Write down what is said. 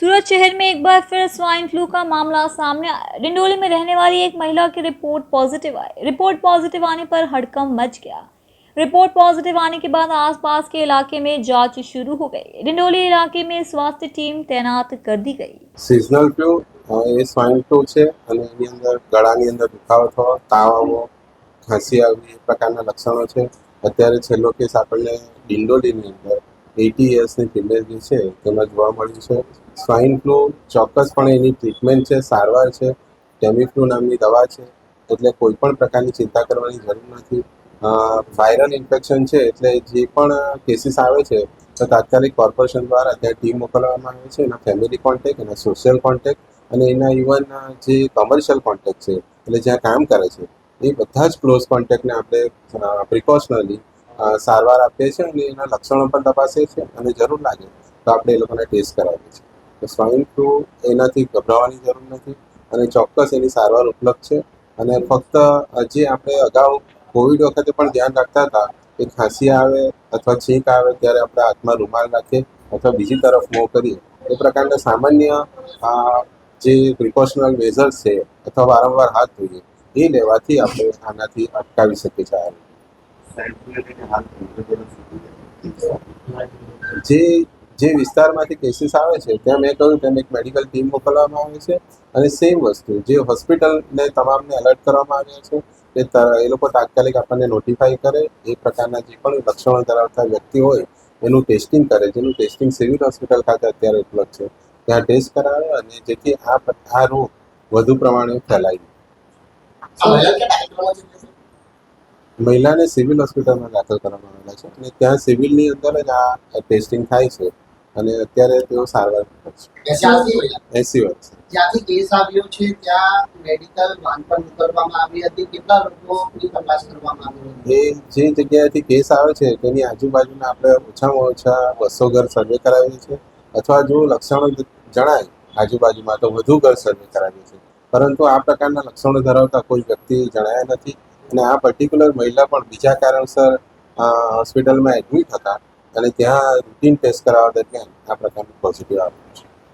सूरत शहर में एक बार फिर स्वाइन फ्लू का मामला सामने आया। डिंडोली में रहने वाली एक महिला की रिपोर्ट पॉजिटिव आई। रिपोर्ट पॉजिटिव आने पर हड़कंप मच गया। रिपोर्ट पॉजिटिव आने के बाद आसपास के इलाके में जांच शुरू हो गई। डिंडोली इलाके में स्वास्थ्य टीम तैनात कर दी गई। સિઝનલ ફ્લૂ એ સ્વાઇન ફ્લૂ છે અને એની અંદર ગળાની અંદર દુખાવો થવો, તાવ આવવો, ખાંસી આવવી એ પ્રકારના લક્ષણો છે. અત્યારે છેલ્લો કેસ આપણને ડિંડોલીની અંદર 80 યર્સની ફિમેલ જે છે તેમાં જોવા મળ્યું છે. સ્વાઇન ફ્લૂ ચોક્કસપણે એની ટ્રીટમેન્ટ છે, સારવાર છે, ટેમીફ્લુ નામની દવા છે, એટલે કોઈ પણ પ્રકારની ચિંતા કરવાની જરૂર નથી. વાયરલ ઇન્ફેક્શન છે એટલે જે પણ કેસીસ આવે છે તો તાત્કાલિક કોર્પોરેશન દ્વારા ત્યાં ટીમ મોકલવામાં આવે છે. એના ફેમિલી કોન્ટેક્ટ, એના સોશિયલ કોન્ટેક્ટ અને એના ઇવન જે કમર્શિયલ કોન્ટેક્ટ છે એટલે જ્યાં કામ કરે છે એ બધા જ ક્લોઝ કોન્ટેક્ટને આપણે પ્રિકોશનરી સારવાર આપીએ છીએ અને એના લક્ષણો પણ તપાસીએ છીએ અને જરૂર લાગે તો આપણે એ લોકોને ટેસ્ટ કરાવીએ છીએ. તો સ્વાઇન ફ્લૂ એનાથી ગભરાવાની જરૂર નથી અને ચોક્કસ એની સારવાર ઉપલબ્ધ છે. અને ફક્ત જે આપણે અગાઉ કોવિડ વખતે પણ ધ્યાન રાખતા હતા કે ખાંસી આવે અથવા છીંક આવે ત્યારે આપણે હાથમાં રૂમાલ રાખીએ અથવા બીજી તરફ મોં કરીએ એ પ્રકારના સામાન્ય જે પ્રિકોશનલ મેઝર્સ છે અથવા વારંવાર હાથ ધોઈએ એ લેવાથી આપણે આનાથી અટકાવી શકીએ છીએ. જે વિસ્તારમાંથી કેસીસ આવે છે ત્યાં મેં કહ્યું તેમ એક મેડિકલ ટીમ મોકલવામાં આવે છે અને સેમ વસ્તુ જે હોસ્પિટલને તમામને એલર્ટ કરવામાં આવ્યા છે કે એ લોકો તાત્કાલિક આપણને નોટિફાઈ કરે એ પ્રકારના જે પણ લક્ષણો ધરાવતા વ્યક્તિ હોય એનું ટેસ્ટિંગ કરે, જેનું ટેસ્ટિંગ સિવિલ હોસ્પિટલ ખાતે અત્યારે ઉપલબ્ધ છે. ત્યાં ટેસ્ટ કરાવે અને જેથી આ રોગ વધુ પ્રમાણે ફેલાય. મહિલાને સિવિલ હોસ્પિટલમાં દાખલ કરવામાં આવેલા છે અને ત્યાં સિવિલની અંદર જ આ ટેસ્ટિંગ થાય છે અને અત્યારે તેઓ સારવાર કરે છે. 80 વર્ષ જ્યાંથી કેસ આવ્યો છે ત્યાં મેડિકલ વાન પણ મોકલવામાં આવી હતી. કેટલા લોકોની તપાસ કરવામાં આવી હતી? એ જે જગ્યાએથી કેસ આવે છે તેની આજુબાજુના આપણે ઓછામાં ઓછા 200 ઘર સર્વે કરાવીએ છીએ અથવા જો લક્ષણો જણાય આજુબાજુમાં તો વધુ ઘર સર્વે કરાવીએ છીએ. પરંતુ આ પ્રકારના લક્ષણો ધરાવતા કોઈ વ્યક્તિ જણાયા નથી અને આ પર્ટિક્યુલર મહિલા પણ બીજા કારણસર હોસ્પિટલમાં એડમિટ હતા અને ત્યાં રૂટીન ટેસ્ટ કરાવવા દરમિયાન આ પ્રકારનું પોઝિટિવ આવ્યું છે.